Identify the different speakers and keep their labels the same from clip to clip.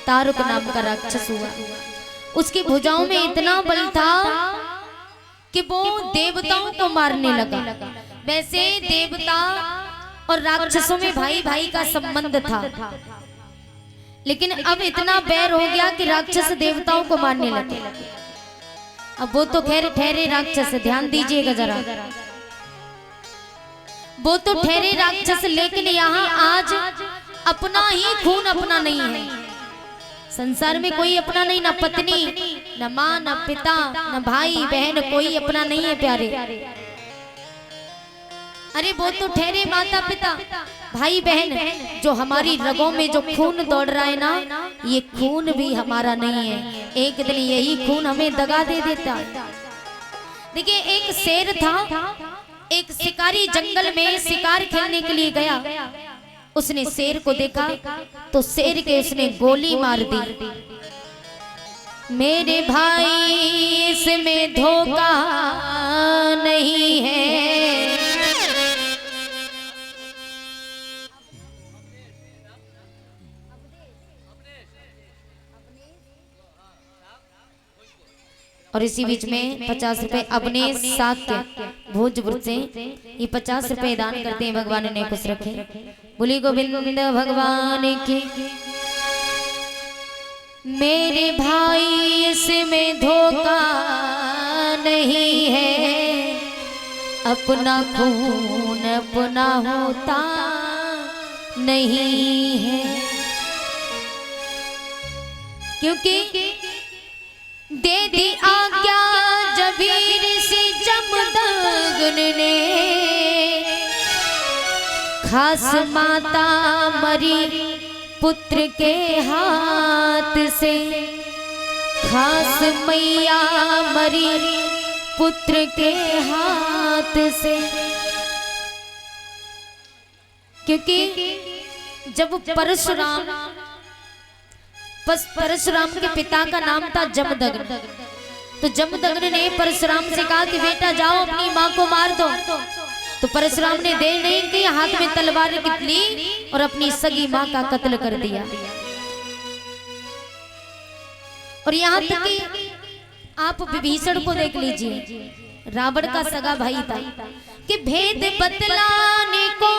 Speaker 1: तारुक नाम का राक्षस हुआ। उसकी भुजाओं में इतना बल था कि वो देवताओं को मारने लगा। वैसे देवता और राक्षसों में भाई भाई का संबंध था, लेकिन अब इतना बैर हो गया कि राक्षस देवताओं को मारने लगे। अब वो तो खैर ठहरे राक्षस, ध्यान दीजिएगा जरा, वो तो ठहरे राक्षस, लेकिन यहाँ आज अपना ही खून अपना नहीं है। संसार में कोई अपना नहीं, ना पत्नी, न माँ, न पिता, न भाई बहन, कोई अपना नहीं है प्यारे। अरे वो तो ठहरे माता पिता भाई बहन, जो हमारी रगों में जो खून दौड़ रहा है ना, ये खून भी हमारा नहीं है। एक दिन यही खून हमें दगा दे देता। देखिए एक शेर था, एक शिकारी जंगल में शिकार खेलने के लिए गया। उसने शेर को देखा तो शेर के उसने गोली मार दी। मेरे भाई इसमें धोखा नहीं है, और इसी बीच में 50 रुपए अपने साथ भोजपुर से ये 50 रुपए दान करते हैं। भगवान ने खुश रखे। बोली गोविंद भगवान की। मेरे भाई इसमें धोखा नहीं है, अपना खून अपना होता नहीं है, क्योंकि दे दी आज्ञा जबीर से जमदग्न ने, खास माता मरी पुत्र के हाथ से, खास मैया मरी पुत्र के हाथ से। क्योंकि जब परशुराम के पिता का नाम था जमदग्न, तो जमदग्न ने परशुराम से कहा कि बेटा जाओ अपनी माँ को मार दो। तो परशुराम ने देर नहीं की, हाथ में तलवार ली और अपनी सगी माँ का कत्ल कर दिया। और यहाँ तक कि आप विभीषण को देख लीजिए, रावण का सगा भाई था, कि भेद बतलाने को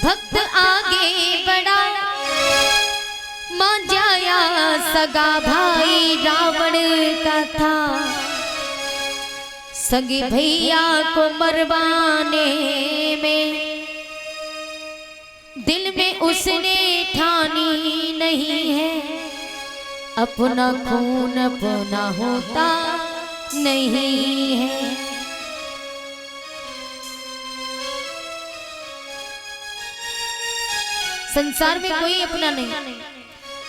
Speaker 1: भक्त आगे बढ़ा, मां जाया सगा भाई रावण का था, सगे भैया को मरवाने में दिल में उसने ठानी नहीं है, अपना खून अपना होता नहीं है। संसार में कोई अपना नहीं।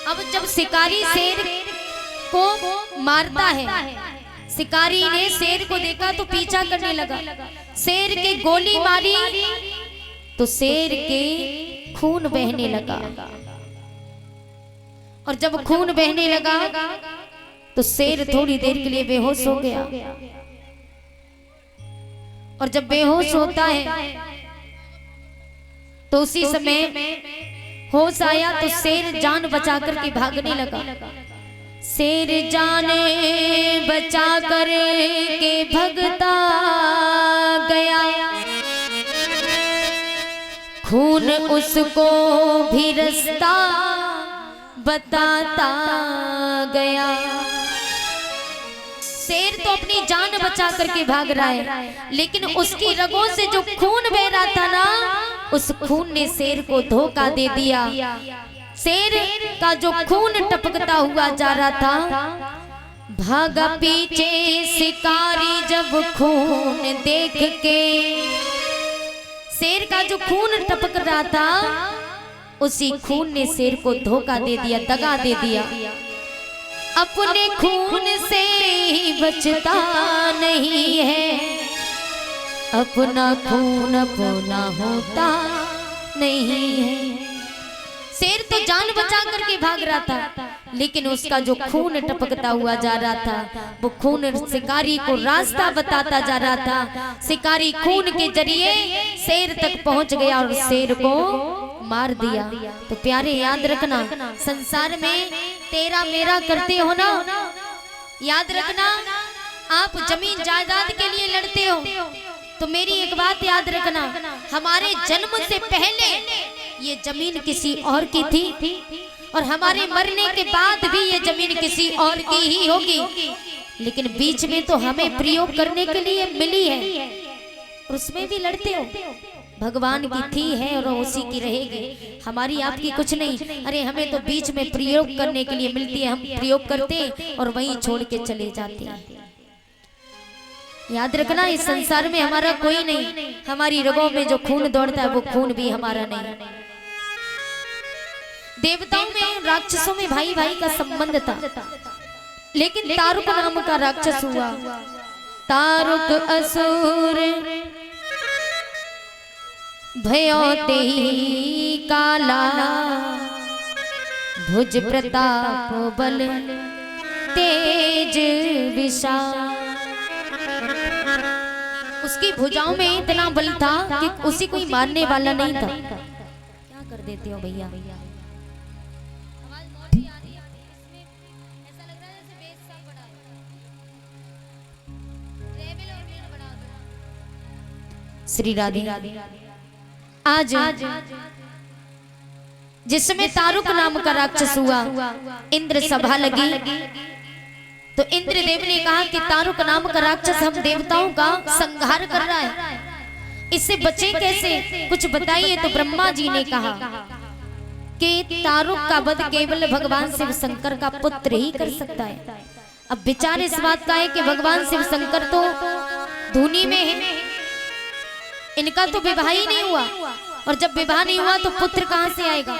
Speaker 1: अब जब शिकारी शेर को मारता है, शिकारी ने शेर को देखा तो पीछा करने लगा। शेर के गोली मारी तो शेर के खून बहने लगा, और जब खून बहने लगा तो शेर थोड़ी देर के लिए बेहोश हो गया। और जब बेहोश होता है तो उसी समय होश आया तो शेर जान बचा कर के भागने लगा। शेर जाने बचा कर के भगता गया, खून उसको भी रास्ता बताता गया। शेर तो अपनी जान बचा करके भाग रहा है, लेकिन उसकी रगों से जो खून बह रहा था ना, उस खून ने शेर को धोखा दे दिया। शेर का जो खून टपकता हुआ जा रहा था, भागा पीछे शिकारी जब खून देख के। शेर का जो खून टपक रहा था, उसी खून ने शेर को धोखा दे दिया, दगा दे दिया। अपने खून से ही बचता नहीं है, अपना खून अपना होता नहीं है। शेर तो जान बचा करके भाग रहा था, लेकिन उसका जो खून टपकता हुआ जा रहा था, वो खून शिकारी को रास्ता बताता जा रहा था। शिकारी खून के जरिए शेर तक पहुंच गया और शेर को मार दिया। तो प्यारे याद रखना, संसार में तेरा मेरा करते हो ना, याद रखना आप जमीन जायदाद के लिए लड़ते हो तो मेरी एक बात याद रखना, हमारे जन्म से पहले ये जमीन किसी और की थी और हमारे मरने के बाद भी ये जमीन किसी और की ही होगी, लेकिन बीच में तो हमें प्रयोग करने के लिए मिली है और उसमें भी लड़ते हो। भगवान की थी है और उसी की रहेगी, हमारी आपकी कुछ नहीं। अरे हमें तो बीच में प्रयोग करने के लिए मिलती है, हम प्रयोग करते हैं और वहीं छोड़ के चले जाते हैं। याद रखना, इस संसार में हमारा कोई नहीं, हमारी रगों में जो खून दौड़ता है वो खून भी हमारा नहीं। देवताओं में राक्षसों में भाई भाई का संबंध था, लेकिन तारुक नाम का राक्षस हुआ। तारुक असुर भयो तेहि काला, भुज प्रताप बल तेज विशाल। उसकी भुजाओं में इतना बल था कि उसी कोई मारने वाला नहीं था। क्या कर देते हो भैया? श्री राधे। आज जिसमें तारुक नाम का राक्षस हुआ, इंद्र सभा लगी तो इंद्रदेव ने कहा कि तारुक नाम का राक्षस हम देवताओं का संहार कर रहा है, इससे बचे कैसे, कुछ बताइए। तो ब्रह्मा जी ने कहा कि तारुक का वध केवल भगवान शिव शंकर का पुत्र ही कर सकता है। अब विचार इस बात का है कि भगवान शिव शंकर तो धूनी में है, इनका तो विवाह ही नहीं हुआ, और जब विवाह नहीं हुआ तो पुत्र कहां से आएगा,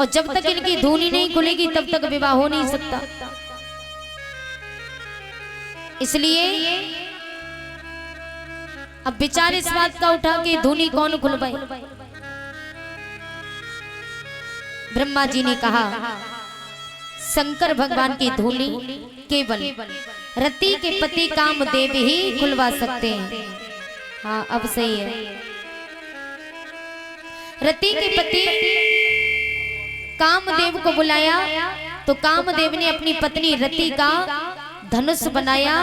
Speaker 1: और जब तक इनकी धूनी नहीं खुलेगी तब तक विवाह हो नहीं सकता। इसलिए अब विचार इस बात का उठा कि धूनी कौन खुलवाए। ब्रह्मा जी ने कहा शंकर भगवान की धूनी केवल रति के पति कामदेव ही खुलवा सकते हैं। हाँ अब सही है। रति के पति कामदेव को बुलाया तो कामदेव ने अपनी पत्नी रति का धनुष बनाया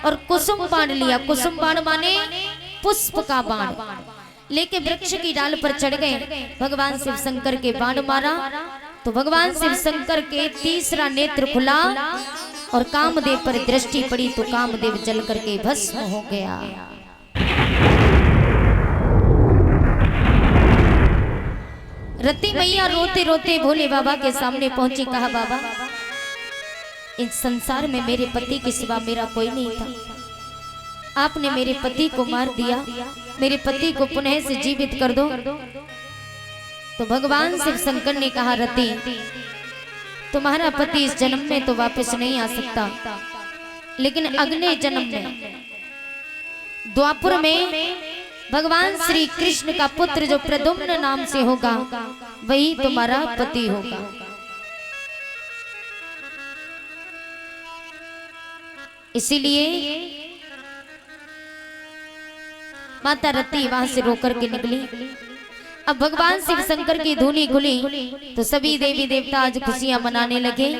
Speaker 1: और कुसुम बाण लिया। कुसुम बाण माने पुष्प का बाण, लेके वृक्ष की डाल पर चढ़ गए। भगवान शिव शंकर के बाण मारा तो भगवान शिव शंकर के तीसरा नेत्र खुला और कामदेव पर दृष्टि पड़ी तो कामदेव जल करके भस्म हो गया। रति मैया रोते रोते भोले बाबा के सामने पहुंची, कहा बाबा इस संसार में मेरे पति के सिवा मेरा कोई नहीं था, आपने मेरे पति को मार दिया, मेरे पति को पुनः से जीवित कर दो। तो भगवान शिव शंकर ने कहा रति तुम्हारा पति इस जन्म में तो वापस नहीं आ सकता, लेकिन अगले जन्म में द्वापर में भगवान श्री कृष्ण का पुत्र जो प्रद्युम्न नाम से होगा वही तुम्हारा पति होगा। इसीलिए माता रति वहां से रोकर के निकली। अब भगवान शिव शंकर की धूनी खुली तो सभी देवी देवता आज खुशियां मनाने लगे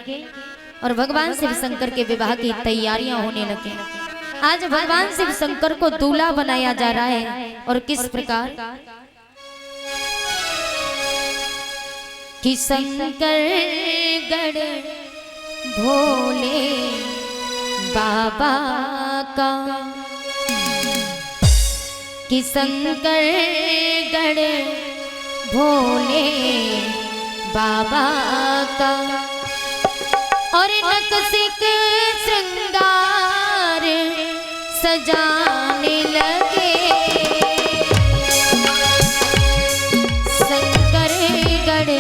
Speaker 1: और भगवान शिव शंकर के विवाह की तैयारियां होने लगी। आज भगवान शिव शंकर को दूल्हा बनाया जा रहा है और किस प्रकार कि शंकर गढ़ भोले बाबा का, कि शंकर गढ़ भोले बाबा का और नकसिक श्रृंगार सजाने लगे। शंकर गढ़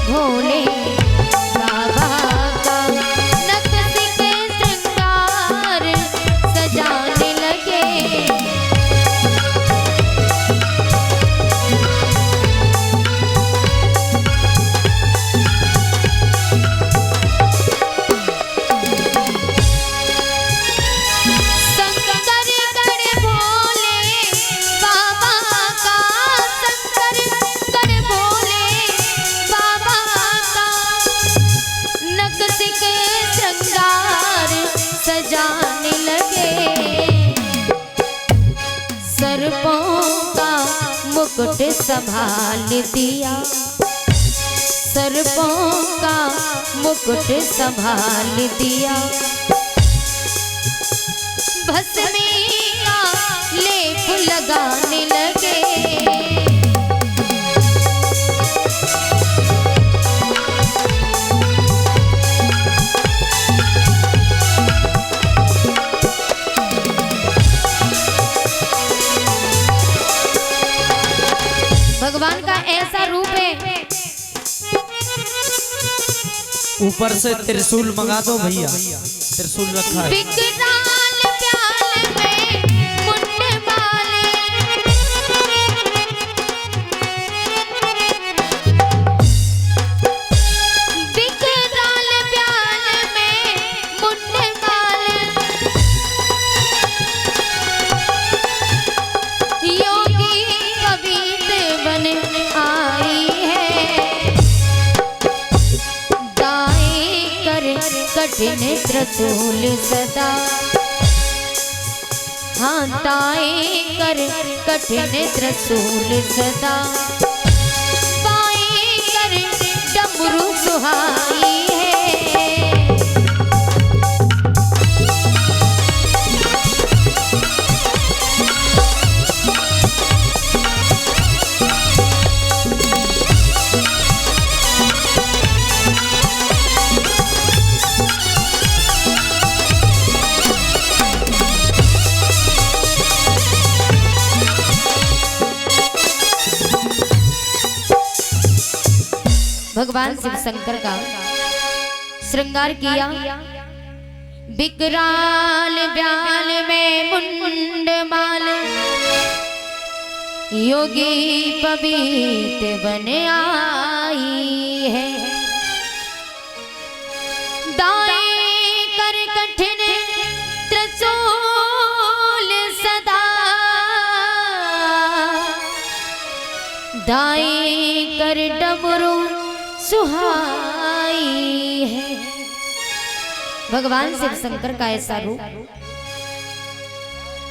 Speaker 1: भोले बाबा का नकसिक श्रृंगार सजाने लगे। संभाल दिया, सर्पों का मुकुट संभाल दिया, भस्मी का लेप लगाने लगे। भगवान का ऐसा रूप है।
Speaker 2: ऊपर से त्रिशूल मंगा दो भैया, त्रिशूल रखा है।
Speaker 1: विकराल प्याल में मुंड माले, विकराल प्याल में मुंड माले, योगी कबीर बन आई है, दाएं कर कठिन त्रिशूल सदा, हाँ दाएं कर कठिन त्रिशूल सदा, बाएं कर डमरू सुहाई है। भगवान शिव शंकर का श्रृंगार किया। विकराल ब्याल में मुंड माल, योगी पवित्र बन आई है, दाएं कर कठिन त्रिशूल सदा, दाएं कर डमरू सुहाई है। भगवान शिव शंकर का ऐसा रूप।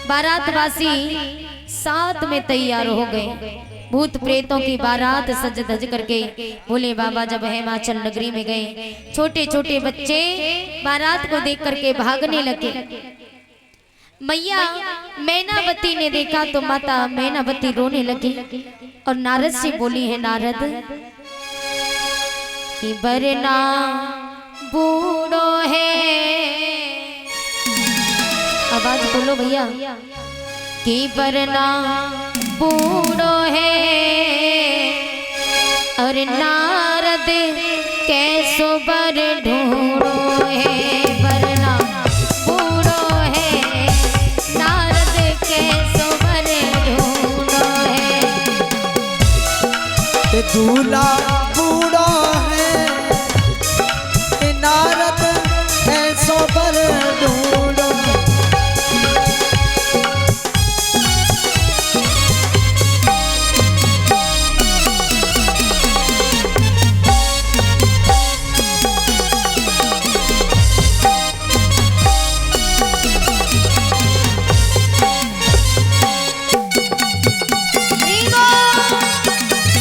Speaker 1: बारातवासी साथ में तैयार हो गए। भूत प्रेतों की बारात सज धज करके भोले बाबा जब हिमाचल नगरी में गए, छोटे छोटे बच्चे बारात को देख करके भागने लगे। मैया मैनावती ने देखा तो माता मैनावती रोने लगी और नारद से बोली है, नारद कि बरना बूढ़ो है, आवाज बोलो भैया, कि बरना बूढ़ो है और नारद कैसो बर ढूंढो है, बरना बूढ़ो है नारद कैसो बर ढूंढो है,
Speaker 2: दूल्हा बूढ़ो है नारद कैसो बर ढूंढो।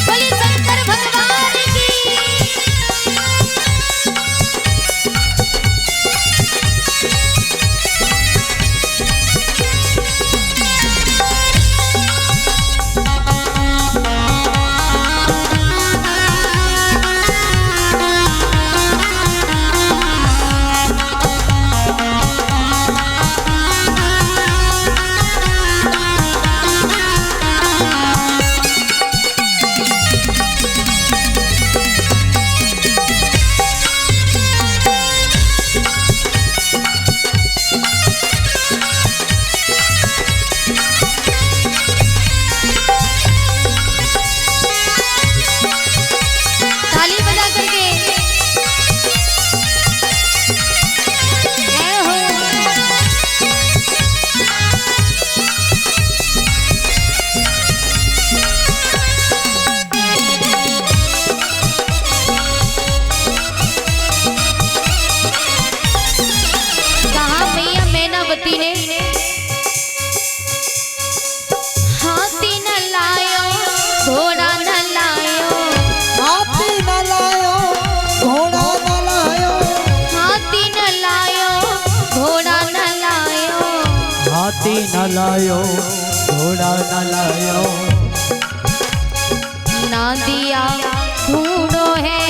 Speaker 1: बोले शंकर भगवान
Speaker 2: न लायो, घोड़ा न लायो।
Speaker 1: ना दिया ढूंढो है,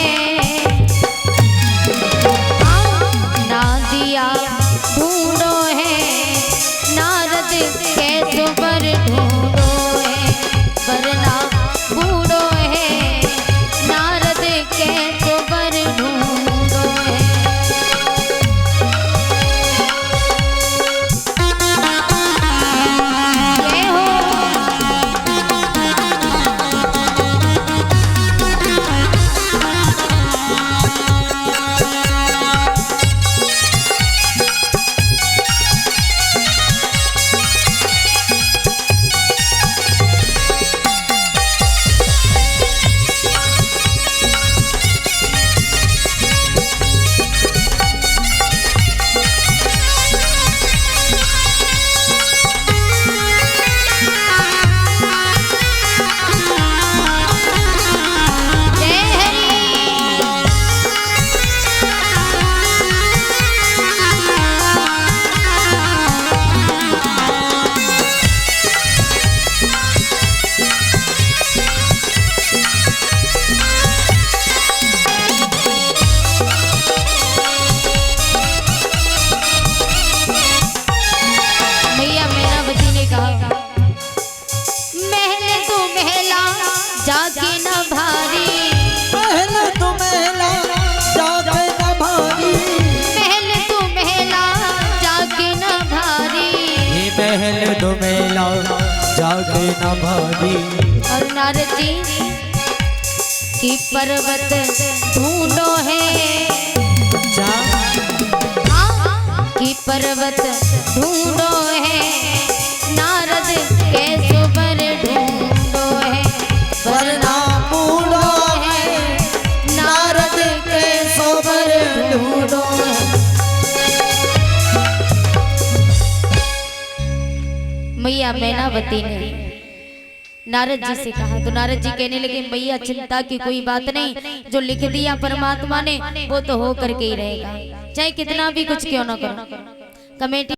Speaker 1: ना दिया ढूंढो है, नारद कैसो पर ढूंढो है, वरना ढूंढो है, नारद कैसो पर ढूंढो है। जय हो। जाके न भारी,
Speaker 2: महल तो महला जाके न भारी,
Speaker 1: महल तो महला जाके न भारी,
Speaker 2: ये महल तो महला जाके न भारी।
Speaker 1: और नारद जी की पर्वत ढूंढो है, की पर्वत ढूंढो है, नारद कैसो पर ढूंढो है, वरना ढूंढो है, नारद कैसो पर ढूंढो है। मैया मैनावती ने नारद जी से कहा तो नारद जी कहने लगे मैया चिंता की कोई बात नहीं, जो लिख दिया परमात्मा ने वो तो हो करके ही रहेगा, चाहे कितना भी कुछ क्यों ना करो। कमेटी